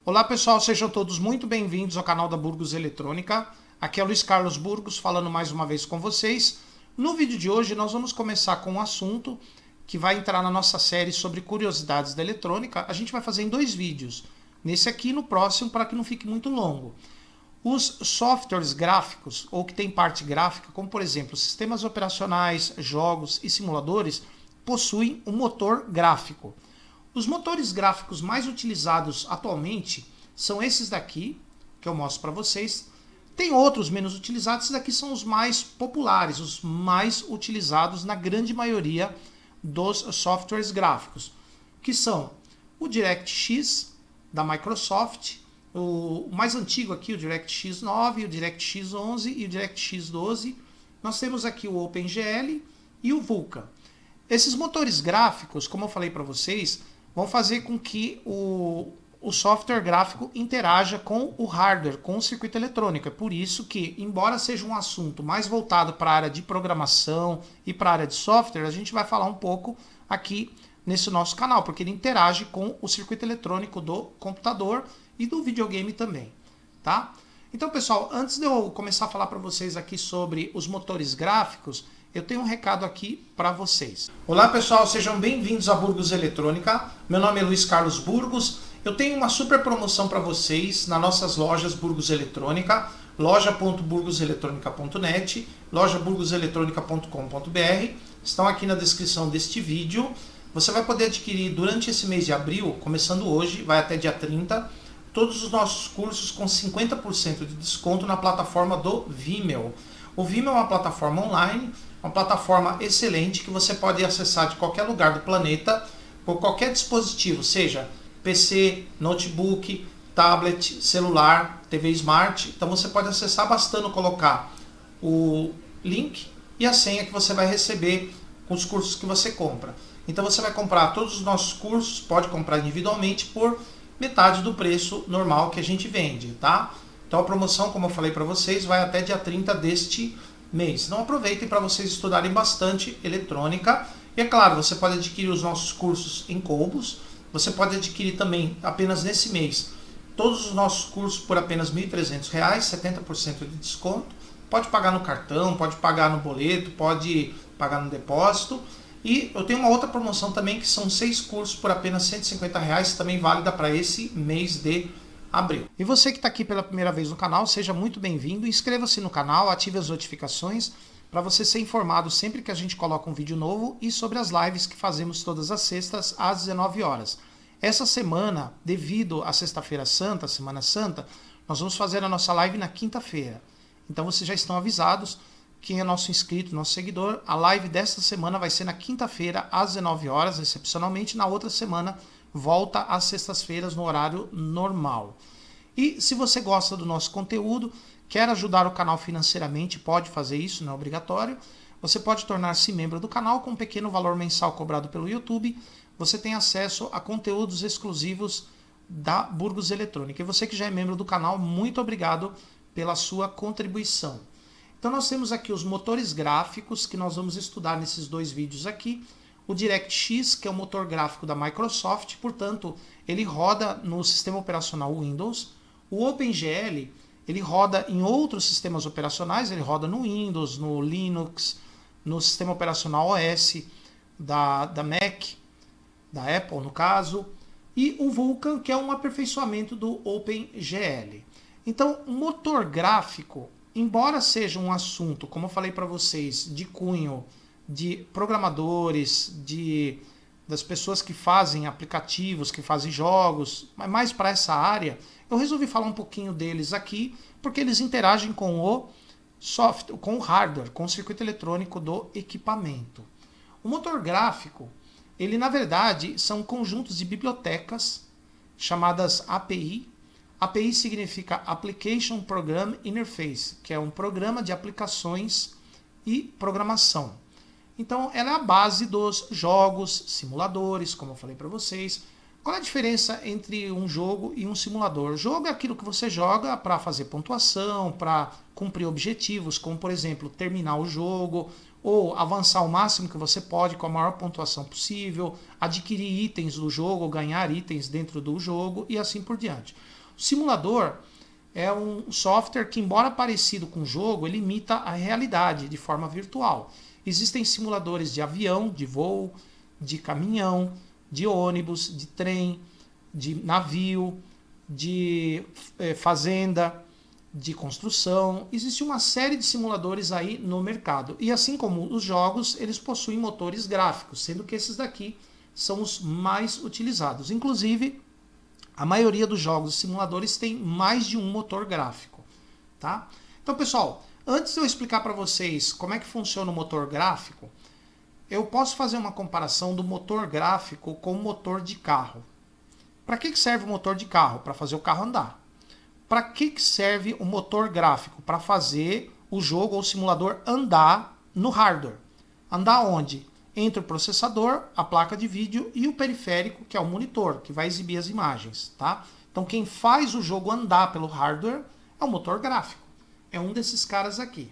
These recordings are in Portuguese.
Olá pessoal, sejam todos muito bem-vindos ao canal da Burgos Eletrônica. Aqui é o Luiz Carlos Burgos falando mais uma vez com vocês. No vídeo de hoje nós vamos começar com um assunto que vai entrar na nossa série sobre curiosidades da eletrônica. A gente vai fazer em dois vídeos, nesse aqui e no próximo, para que não fique muito longo. Os softwares gráficos, ou que tem parte gráfica, como por exemplo sistemas operacionais, jogos e simuladores, possuem um motor gráfico. Os motores gráficos mais utilizados atualmente são esses daqui, que eu mostro para vocês. Tem outros menos utilizados, esses daqui são os mais populares, os mais utilizados na grande maioria dos softwares gráficos, que são o DirectX da Microsoft, o mais antigo aqui, o DirectX 9, o DirectX 11 e o DirectX 12. Nós temos aqui o OpenGL e o Vulkan. Esses motores gráficos, como eu falei para vocês, vão fazer com que o software gráfico interaja com o hardware, com o circuito eletrônico. É por isso que, embora seja um assunto mais voltado para a área de programação e para a área de software, a gente vai falar um pouco aqui nesse nosso canal, porque ele interage com o circuito eletrônico do computador e do videogame também, tá? Então, pessoal, antes de eu começar a falar para vocês aqui sobre os motores gráficos, eu tenho um recado aqui para vocês. Olá pessoal, sejam bem-vindos à Burgos Eletrônica. Meu nome é Luiz Carlos Burgos. Eu tenho uma super promoção para vocês nas nossas lojas Burgos Eletrônica, loja.burgoseletronica.net, lojaburgoseletronica.com.br. Estão aqui na descrição deste vídeo. Você vai poder adquirir durante esse mês de abril, começando hoje, vai até dia 30, todos os nossos cursos com 50% de desconto na plataforma do Vimeo. O Vimeo é uma plataforma online, uma plataforma excelente que você pode acessar de qualquer lugar do planeta, por qualquer dispositivo, seja PC, notebook, tablet, celular, TV Smart. Então você pode acessar bastando, colocar o link e a senha que você vai receber com os cursos que você compra. Então você vai comprar todos os nossos cursos, pode comprar individualmente por metade do preço normal que a gente vende, tá? Então a promoção, como eu falei para vocês, vai até dia 30 deste mês. Então aproveitem para vocês estudarem bastante eletrônica. E é claro, você pode adquirir os nossos cursos em combos. Você pode adquirir também, apenas nesse mês, todos os nossos cursos por apenas R$ 1.300, 70% de desconto. Pode pagar no cartão, pode pagar no boleto, pode pagar no depósito. E eu tenho uma outra promoção também, que são 6 cursos por apenas R$ 150, também válida para esse mês de abril. E você que está aqui pela primeira vez no canal, seja muito bem-vindo. Inscreva-se no canal, ative as notificações para você ser informado sempre que a gente coloca um vídeo novo e sobre as lives que fazemos todas as sextas às 19 horas. Essa semana, devido à Sexta-feira Santa, Semana Santa, nós vamos fazer a nossa live na quinta-feira. Então vocês já estão avisados. Quem é nosso inscrito, nosso seguidor, a live desta semana vai ser na quinta-feira às 19 horas, excepcionalmente. Na outra semana volta às sextas-feiras no horário normal. E se você gosta do nosso conteúdo, quer ajudar o canal financeiramente, pode fazer isso, não é obrigatório. Você pode tornar-se membro do canal com um pequeno valor mensal cobrado pelo YouTube. Você tem acesso a conteúdos exclusivos da Burgos Eletrônica. E você que já é membro do canal, muito obrigado pela sua contribuição. Então nós temos aqui os motores gráficos que nós vamos estudar nesses dois vídeos aqui. O DirectX, que é o motor gráfico da Microsoft, portanto, ele roda no sistema operacional Windows. O OpenGL, ele roda em outros sistemas operacionais, ele roda no Windows, no Linux, no sistema operacional OS da Mac, da Apple no caso. E o Vulkan, que é um aperfeiçoamento do OpenGL. Então, o motor gráfico, embora seja um assunto, como eu falei para vocês, de cunho de programadores, das pessoas que fazem aplicativos, que fazem jogos, mas mais para essa área, eu resolvi falar um pouquinho deles aqui, porque eles interagem com o software, com o hardware, com o circuito eletrônico do equipamento. O motor gráfico, ele na verdade são conjuntos de bibliotecas chamadas API. API significa Application Program Interface, que é um programa de aplicações e programação. Então, ela é a base dos jogos, simuladores, como eu falei para vocês. Qual é a diferença entre um jogo e um simulador? O jogo é aquilo que você joga para fazer pontuação, para cumprir objetivos, como, por exemplo, terminar o jogo, ou avançar o máximo que você pode com a maior pontuação possível, adquirir itens do jogo, ganhar itens dentro do jogo e assim por diante. O simulador é um software que, embora parecido com o jogo, ele imita a realidade de forma virtual. Existem simuladores de avião, de voo, de caminhão, de ônibus, de trem, de navio, de fazenda, de construção. Existe uma série de simuladores aí no mercado. E assim como os jogos, eles possuem motores gráficos, sendo que esses daqui são os mais utilizados. Inclusive, a maioria dos jogos e simuladores tem mais de um motor gráfico. Tá? Então, pessoal, antes de eu explicar para vocês como é que funciona o motor gráfico, eu posso fazer uma comparação do motor gráfico com o motor de carro. Para que serve o motor de carro? Para fazer o carro andar. Para que serve o motor gráfico? Para fazer o jogo ou o simulador andar no hardware. Andar onde? Entre o processador, a placa de vídeo e o periférico, que é o monitor, que vai exibir as imagens. Tá? Então quem faz o jogo andar pelo hardware é o motor gráfico. É um desses caras aqui.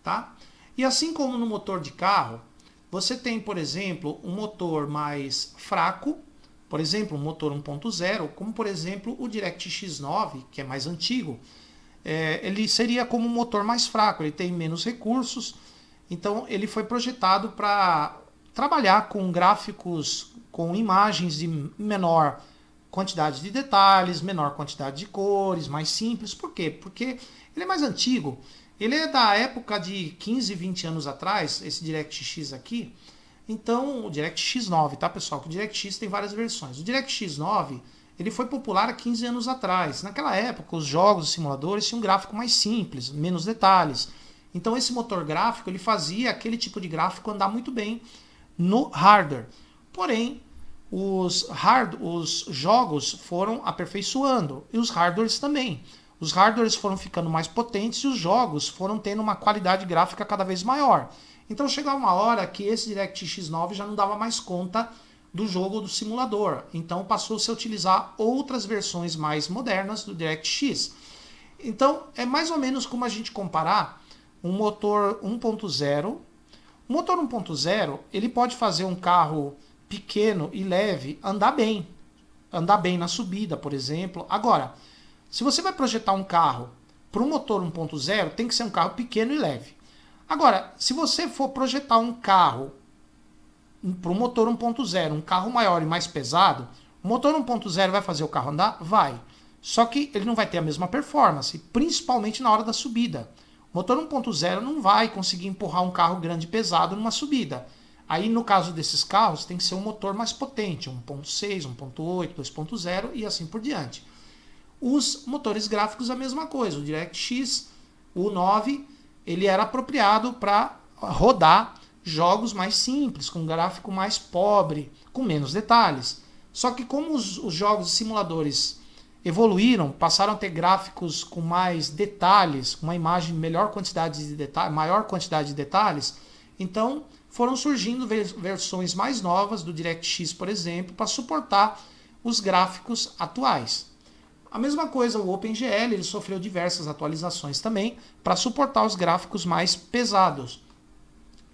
Tá? E assim como no motor de carro, você tem, por exemplo, um motor mais fraco, por exemplo, um motor 1.0, como por exemplo o DirectX 9, que é mais antigo. Ele seria como um motor mais fraco, ele tem menos recursos, então ele foi projetado para trabalhar com gráficos, com imagens de menor quantidade de detalhes, menor quantidade de cores, mais simples. Por quê? Porque ele é mais antigo. Ele é da época de 15, 20 anos atrás, esse DirectX aqui. Então, o DirectX 9, tá, pessoal? Que o DirectX tem várias versões. O DirectX 9, ele foi popular há 15 anos atrás. Naquela época, os jogos, os simuladores tinham um gráfico mais simples, menos detalhes. Então, esse motor gráfico, ele fazia aquele tipo de gráfico andar muito bem no hardware. Porém, os jogos foram aperfeiçoando e os hardwares também. Os hardwares foram ficando mais potentes e os jogos foram tendo uma qualidade gráfica cada vez maior. Então chegava uma hora que esse DirectX 9 já não dava mais conta do jogo ou do simulador. Então passou-se a utilizar outras versões mais modernas do DirectX. Então é mais ou menos como a gente comparar um motor 1.0. O motor 1.0 ele pode fazer um carro pequeno e leve andar bem na subida, por exemplo. Agora, se você vai projetar um carro para um motor 1.0, tem que ser um carro pequeno e leve. Agora, se você for projetar um carro para um motor 1.0, um carro maior e mais pesado, o motor 1.0 vai fazer o carro andar? Vai. Só que ele não vai ter a mesma performance, principalmente na hora da subida. O motor 1.0 não vai conseguir empurrar um carro grande e pesado numa subida. Aí, no caso desses carros, tem que ser um motor mais potente, 1.6, 1.8, 2.0 e assim por diante. Os motores gráficos a mesma coisa. O DirectX, o 9, ele era apropriado para rodar jogos mais simples, com um gráfico mais pobre, com menos detalhes. Só que como os jogos e simuladores evoluíram, passaram a ter gráficos com mais detalhes, com uma imagem maior quantidade de detalhes, então foram surgindo versões mais novas do DirectX, por exemplo, para suportar os gráficos atuais. A mesma coisa, o OpenGL, ele sofreu diversas atualizações também para suportar os gráficos mais pesados.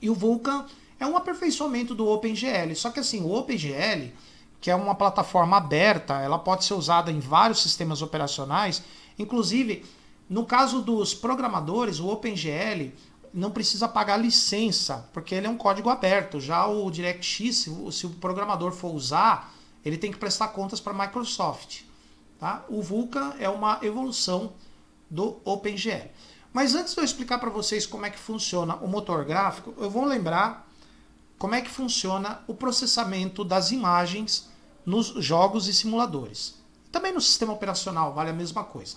E o Vulkan é um aperfeiçoamento do OpenGL, só que assim, o OpenGL, que é uma plataforma aberta, ela pode ser usada em vários sistemas operacionais, inclusive, no caso dos programadores, o OpenGL não precisa pagar licença, porque ele é um código aberto. Já o DirectX, se o programador for usar, ele tem que prestar contas para a Microsoft. Tá? O Vulkan é uma evolução do OpenGL. Mas antes de eu explicar para vocês como é que funciona o motor gráfico, eu vou lembrar como é que funciona o processamento das imagens nos jogos e simuladores. Também no sistema operacional vale a mesma coisa.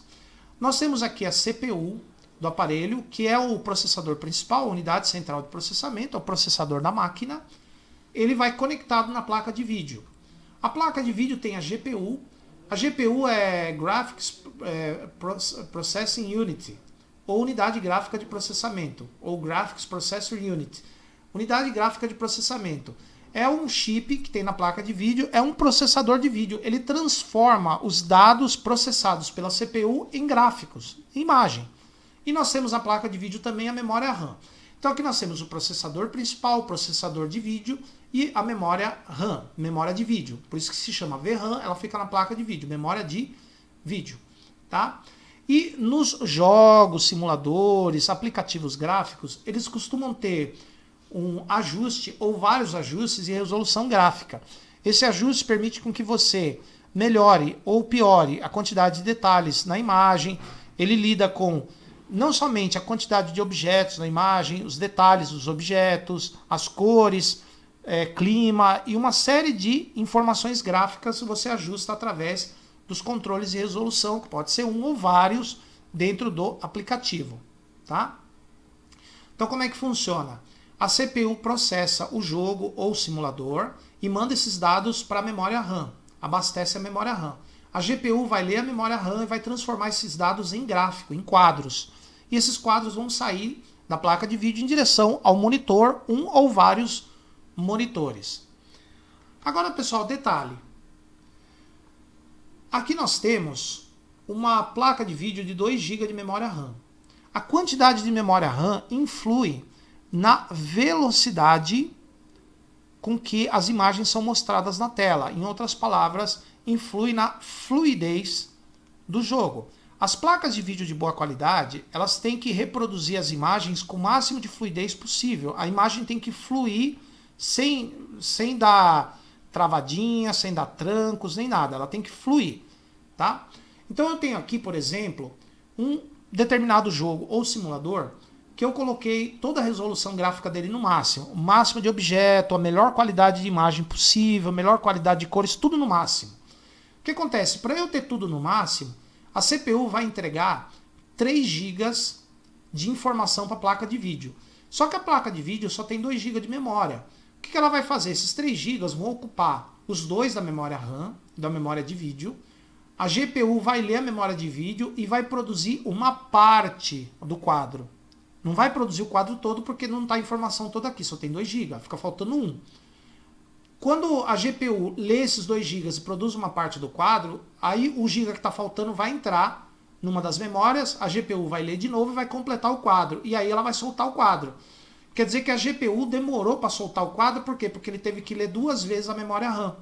Nós temos aqui a CPU do aparelho, que é o processador principal, a unidade central de processamento, é o processador da máquina. Ele vai conectado na placa de vídeo. A placa de vídeo tem a GPU. A GPU é Graphics Processing Unit, ou Unidade Gráfica de Processamento, ou Graphics Processor Unit. Unidade Gráfica de Processamento. É um chip que tem na placa de vídeo, é um processador de vídeo. Ele transforma os dados processados pela CPU em gráficos, em imagem. E nós temos na placa de vídeo também a memória RAM. Então aqui nós temos o processador principal, o processador de vídeo e a memória RAM, memória de vídeo. Por isso que se chama VRAM, ela fica na placa de vídeo, memória de vídeo. tá? E nos jogos, simuladores, aplicativos gráficos, eles costumam ter um ajuste ou vários ajustes de resolução gráfica. Esse ajuste permite com que você melhore ou piore a quantidade de detalhes na imagem. Ele lida com não somente a quantidade de objetos na imagem, os detalhes dos objetos, as cores, clima e uma série de informações gráficas você ajusta através dos controles de resolução, que pode ser um ou vários dentro do aplicativo, tá? Então como é que funciona? A CPU processa o jogo ou o simulador e manda esses dados para a memória RAM, abastece a memória RAM. A GPU vai ler a memória RAM e vai transformar esses dados em gráfico, em quadros. E esses quadros vão sair da placa de vídeo em direção ao monitor, um ou vários monitores. Agora, pessoal, detalhe. Aqui nós temos uma placa de vídeo de 2 GB de memória RAM. A quantidade de memória RAM influi na velocidade com que as imagens são mostradas na tela. Em outras palavras, influi na fluidez do jogo. As placas de vídeo de boa qualidade, elas têm que reproduzir as imagens com o máximo de fluidez possível. A imagem tem que fluir sem dar travadinha, sem dar trancos, nem nada. Ela tem que fluir, tá? Então eu tenho aqui, por exemplo, um determinado jogo ou simulador que eu coloquei toda a resolução gráfica dele no máximo. O máximo de objeto, a melhor qualidade de imagem possível, a melhor qualidade de cores, tudo no máximo. O que acontece? Para eu ter tudo no máximo, a CPU vai entregar 3 GB de informação para a placa de vídeo. Só que a placa de vídeo só tem 2 GB de memória. O que ela vai fazer? Esses 3 GB vão ocupar os 2 da memória RAM, da memória de vídeo. A GPU vai ler a memória de vídeo e vai produzir uma parte do quadro. Não vai produzir o quadro todo porque não está a informação toda aqui, só tem 2 GB, fica faltando 1. Quando a GPU lê esses 2 GB e produz uma parte do quadro, aí o giga que está faltando vai entrar numa das memórias, a GPU vai ler de novo e vai completar o quadro. E aí ela vai soltar o quadro. Quer dizer que a GPU demorou para soltar o quadro, por quê? Porque ele teve que ler 2 vezes a memória RAM.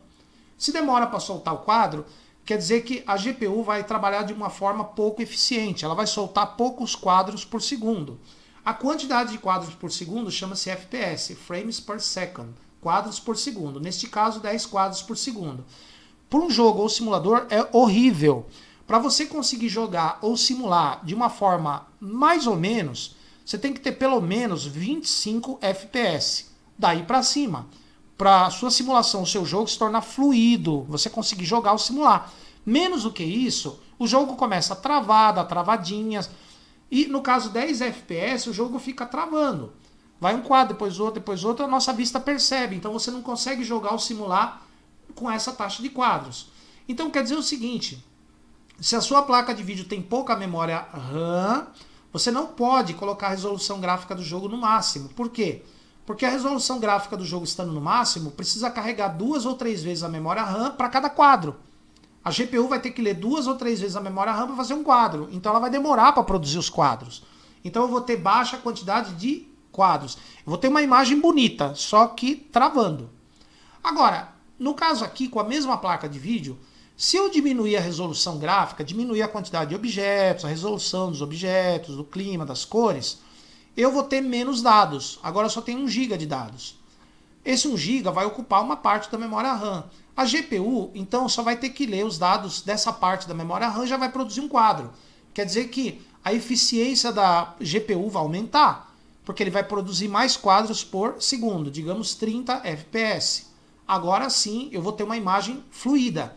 Se demora para soltar o quadro, quer dizer que a GPU vai trabalhar de uma forma pouco eficiente. Ela vai soltar poucos quadros por segundo. A quantidade de quadros por segundo chama-se FPS, Frames per Second, quadros por segundo. Neste caso, 10 quadros por segundo. Para um jogo ou simulador é horrível. Para você conseguir jogar ou simular de uma forma mais ou menos, você tem que ter pelo menos 25 FPS. Daí para cima. Para a sua simulação, o seu jogo se tornar fluido, você conseguir jogar ou simular. Menos do que isso, o jogo começa a travar, dar travadinhas. E no caso 10 FPS, o jogo fica travando. Vai um quadro, depois outro, a nossa vista percebe. Então você não consegue jogar ou simular com essa taxa de quadros. Então quer dizer o seguinte, se a sua placa de vídeo tem pouca memória RAM, você não pode colocar a resolução gráfica do jogo no máximo. Por quê? Porque a resolução gráfica do jogo estando no máximo, precisa carregar 2 ou 3 vezes a memória RAM para cada quadro. A GPU vai ter que ler 2 ou 3 vezes a memória RAM para fazer um quadro. Então ela vai demorar para produzir os quadros. Então eu vou ter baixa quantidade de quadros. Eu vou ter uma imagem bonita, só que travando. Agora, no caso aqui, com a mesma placa de vídeo, se eu diminuir a resolução gráfica, diminuir a quantidade de objetos, a resolução dos objetos, do clima, das cores, eu vou ter menos dados. Agora eu só tenho 1 GB de dados. Esse 1 GB vai ocupar uma parte da memória RAM. A GPU, então, só vai ter que ler os dados dessa parte da memória RAM e já vai produzir um quadro. Quer dizer que a eficiência da GPU vai aumentar, porque ele vai produzir mais quadros por segundo, digamos 30 FPS. Agora sim, eu vou ter uma imagem fluida.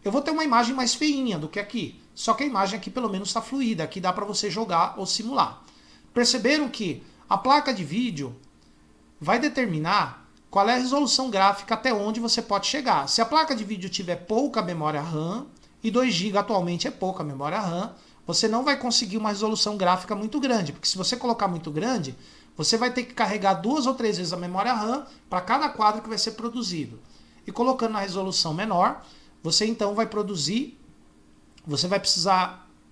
Eu vou ter uma imagem mais feinha do que aqui. Só que a imagem aqui pelo menos está fluida. Aqui dá para você jogar ou simular. Perceberam que a placa de vídeo vai determinar qual é a resolução gráfica até onde você pode chegar. Se a placa de vídeo tiver pouca memória RAM, e 2 GB atualmente é pouca memória RAM, você não vai conseguir uma resolução gráfica muito grande. Porque se você colocar muito grande, você vai ter que carregar 2 ou 3 vezes a memória RAM para cada quadro que vai ser produzido. E colocando na resolução menor, você então vai produzir,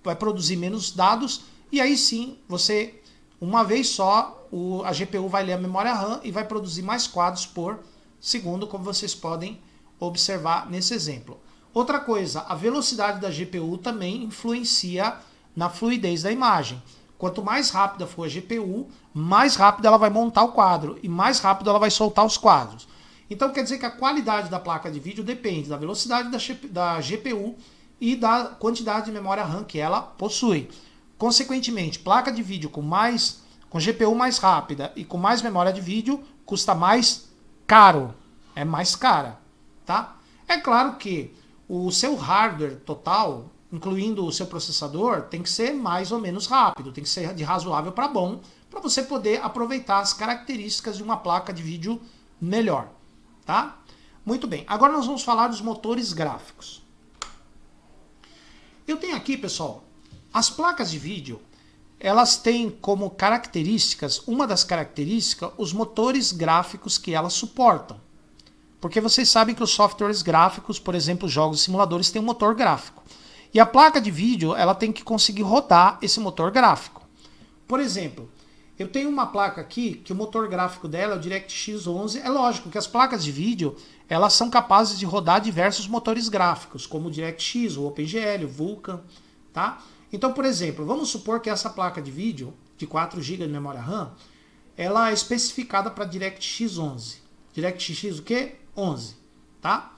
vai produzir menos dados, e aí sim, você, uma vez só, a GPU vai ler a memória RAM e vai produzir mais quadros por segundo, como vocês podem observar nesse exemplo. Outra coisa, a velocidade da GPU também influencia na fluidez da imagem. Quanto mais rápida for a GPU, mais rápido ela vai montar o quadro e mais rápido ela vai soltar os quadros. Então quer dizer que a qualidade da placa de vídeo depende da velocidade da GPU e da quantidade de memória RAM que ela possui. Consequentemente, placa de vídeo com GPU mais rápida e com mais memória de vídeo custa mais caro, é mais cara, tá? É claro que o seu hardware total, incluindo o seu processador, tem que ser mais ou menos rápido, tem que ser de razoável para bom, para você poder aproveitar as características de uma placa de vídeo melhor, tá? Muito bem, agora nós vamos falar dos motores gráficos. Eu tenho aqui, pessoal, as placas de vídeo, elas têm como características, uma das características, os motores gráficos que elas suportam. Porque vocês sabem que os softwares gráficos, por exemplo, jogos e simuladores, têm um motor gráfico. E a placa de vídeo, ela tem que conseguir rodar esse motor gráfico. Por exemplo, eu tenho uma placa aqui, que o motor gráfico dela é o DirectX 11. É lógico que as placas de vídeo, elas são capazes de rodar diversos motores gráficos, como o DirectX, o OpenGL, o Vulkan, tá? Então, por exemplo, vamos supor que essa placa de vídeo, de 4 GB de memória RAM, ela é especificada para DirectX 11. DirectX o quê? 11, tá?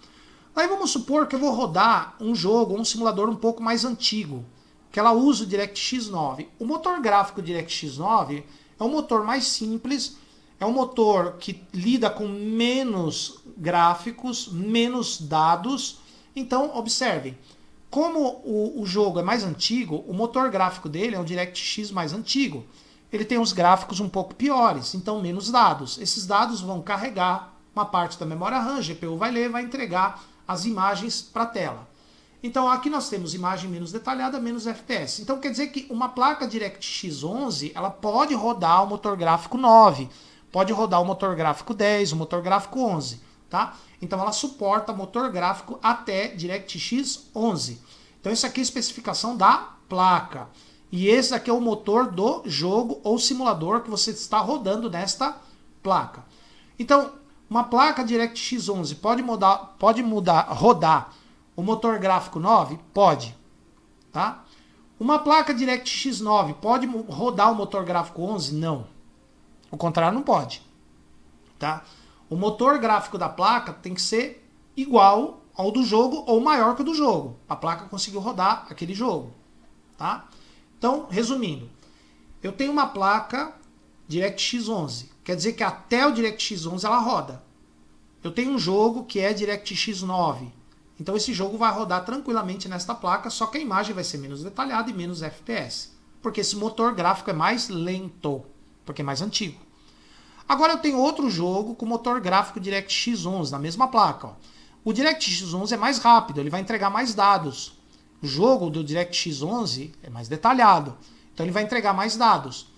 Aí vamos supor que eu vou rodar um jogo, um simulador um pouco mais antigo, que ela usa o DirectX 9. O motor gráfico DirectX 9 é um motor mais simples, é um motor que lida com menos gráficos, menos dados. Então, observem, como o jogo é mais antigo, o motor gráfico dele é um DirectX mais antigo. Ele tem os gráficos um pouco piores, então menos dados. Esses dados vão carregar uma parte da memória RAM, a GPU vai ler, vai entregar as imagens para a tela. Então aqui nós temos imagem menos detalhada, menos FPS. Então quer dizer que uma placa DirectX 11, ela pode rodar o motor gráfico 9, pode rodar o motor gráfico 10, o motor gráfico 11, tá? Então ela suporta motor gráfico até DirectX 11. Então isso aqui é a especificação da placa. E esse aqui é o motor do jogo ou simulador que você está rodando nesta placa. Então, uma placa DirectX 11 pode rodar o motor gráfico 9? Pode. Tá? Uma placa DirectX 9 pode rodar o motor gráfico 11? Não. O contrário não pode. Tá? O motor gráfico da placa tem que ser igual ao do jogo ou maior que o do jogo. A placa conseguiu rodar aquele jogo. Tá? Então, resumindo, eu tenho uma placa DirectX 11. Quer dizer que até o DirectX 11 ela roda. Eu tenho um jogo que é DirectX 9. Então esse jogo vai rodar tranquilamente nesta placa, só que a imagem vai ser menos detalhada e menos FPS. Porque esse motor gráfico é mais lento, porque é mais antigo. Agora eu tenho outro jogo com motor gráfico DirectX 11, na mesma placa. Ó. O DirectX 11 é mais rápido, ele vai entregar mais dados. O jogo do DirectX 11 é mais detalhado, então ele vai entregar mais dados,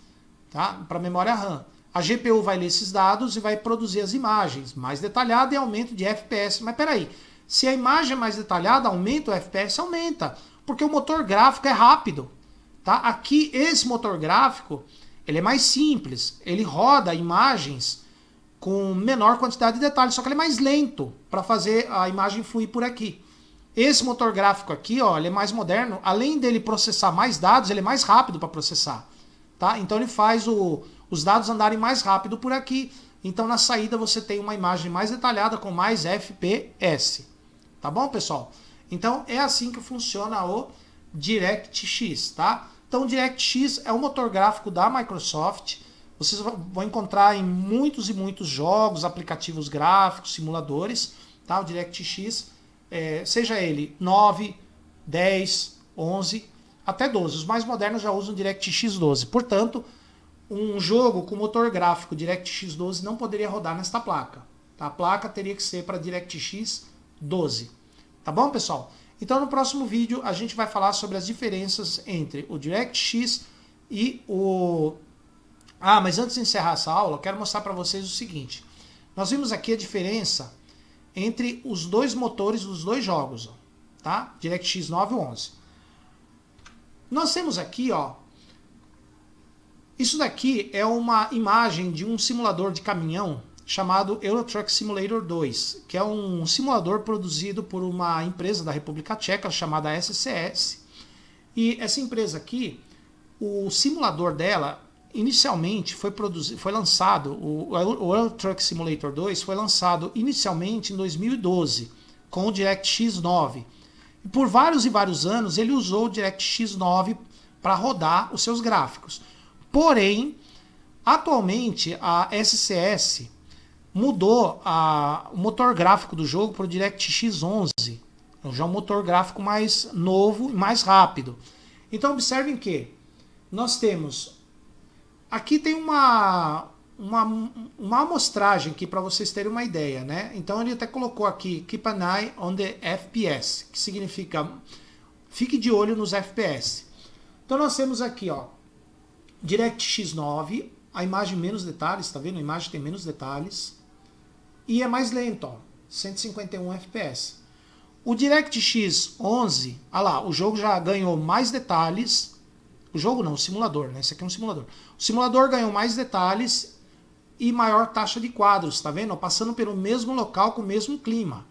tá? Para a memória RAM. A GPU vai ler esses dados e vai produzir as imagens mais detalhadas e aumento de FPS. Mas peraí, se a imagem é mais detalhada, aumenta o FPS? Aumenta, porque o motor gráfico é rápido. Tá? Aqui, esse motor gráfico, ele é mais simples, ele roda imagens com menor quantidade de detalhes, só que ele é mais lento para fazer a imagem fluir por aqui. Esse motor gráfico aqui, ó, ele é mais moderno, além dele processar mais dados, ele é mais rápido para processar. Tá? Então ele faz os dados andarem mais rápido por aqui. Então na saída você tem uma imagem mais detalhada com mais FPS. Tá bom, pessoal? Então é assim que funciona o DirectX, tá? Então o DirectX é um motor gráfico da Microsoft. Vocês vão encontrar em muitos e muitos jogos, aplicativos gráficos, simuladores, tá? O DirectX, seja ele 9, 10, 11, até 12. Os mais modernos já usam o DirectX 12. Portanto, um jogo com motor gráfico DirectX 12 não poderia rodar nesta placa. Tá? A placa teria que ser para DirectX 12. Tá bom, pessoal? Então no próximo vídeo a gente vai falar sobre as diferenças entre o DirectX e o... Ah, mas antes de encerrar essa aula, eu quero mostrar para vocês o seguinte. Nós vimos aqui a diferença entre os dois motores dos dois jogos, ó, tá? DirectX 9 e 11. Nós temos aqui, ó, isso daqui é uma imagem de um simulador de caminhão chamado Euro Truck Simulator 2, que é um simulador produzido por uma empresa da República Tcheca chamada SCS. E essa empresa aqui, o simulador dela, inicialmente foi lançado, o Euro Truck Simulator 2 foi lançado inicialmente em 2012, com o DirectX 9. E por vários e vários anos ele usou o DirectX 9 para rodar os seus gráficos. Porém, atualmente a SCS mudou o motor gráfico do jogo para o DirectX 11. Já é um motor gráfico mais novo e mais rápido. Então observem que nós temos... Aqui tem uma amostragem aqui para vocês terem uma ideia, né? Então ele até colocou aqui Keep an eye on the FPS, que significa fique de olho nos FPS. Então nós temos aqui, ó, DirectX 9, a imagem menos detalhes, tá vendo? A imagem tem menos detalhes e é mais lento, ó, 151 FPS. O DirectX 11, olha lá, o jogo já ganhou mais detalhes. O jogo não, o simulador, né? Esse aqui é um simulador. O simulador ganhou mais detalhes e maior taxa de quadros, tá vendo? Passando pelo mesmo local com o mesmo clima.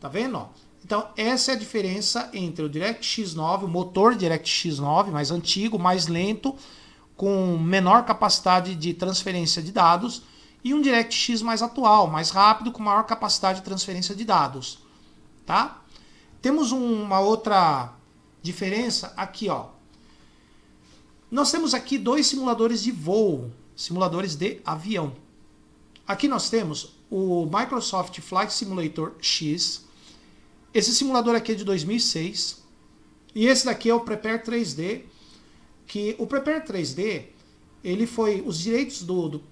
Tá vendo? Então, essa é a diferença entre o DirectX 9, o motor DirectX 9, mais antigo, mais lento, com menor capacidade de transferência de dados, e um DirectX mais atual, mais rápido, com maior capacidade de transferência de dados. Tá? Temos uma outra diferença aqui, ó. Nós temos aqui dois simuladores de voo, simuladores de avião. Aqui nós temos o Microsoft Flight Simulator X. Esse simulador aqui é de 2006. E esse daqui é o Prepare 3D. Que o Prepare 3D, ele foi os direitos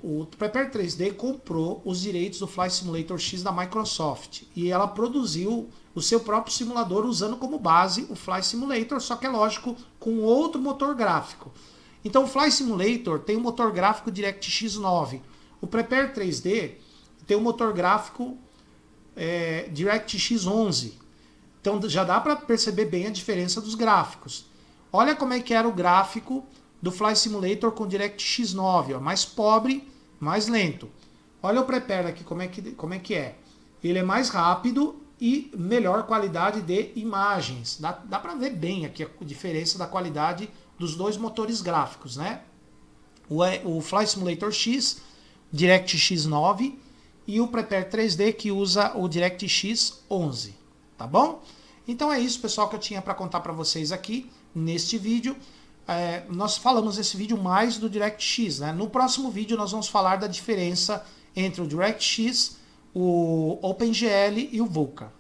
o Prepare 3D comprou os direitos do Flight Simulator X da Microsoft. E ela produziu o seu próprio simulador usando como base o Flight Simulator, só que é lógico, com outro motor gráfico. Então o Flight Simulator tem o motor gráfico DirectX 9. O Prepare 3D tem o motor gráfico DirectX 11. Então já dá para perceber bem a diferença dos gráficos. Olha como é que era o gráfico do Flight Simulator com DirectX 9. Ó, mais pobre, mais lento. Olha o Prepare aqui como é que é. Ele é mais rápido e melhor qualidade de imagens. Dá para ver bem aqui a diferença da qualidade dos dois motores gráficos, né? O Flight Simulator X, DirectX 9 e o Prepare 3D que usa o DirectX 11, tá bom? Então é isso, pessoal, que eu tinha para contar para vocês aqui neste vídeo. Nós falamos nesse vídeo mais do DirectX, né? No próximo vídeo nós vamos falar da diferença entre o DirectX, o OpenGL e o Vulkan.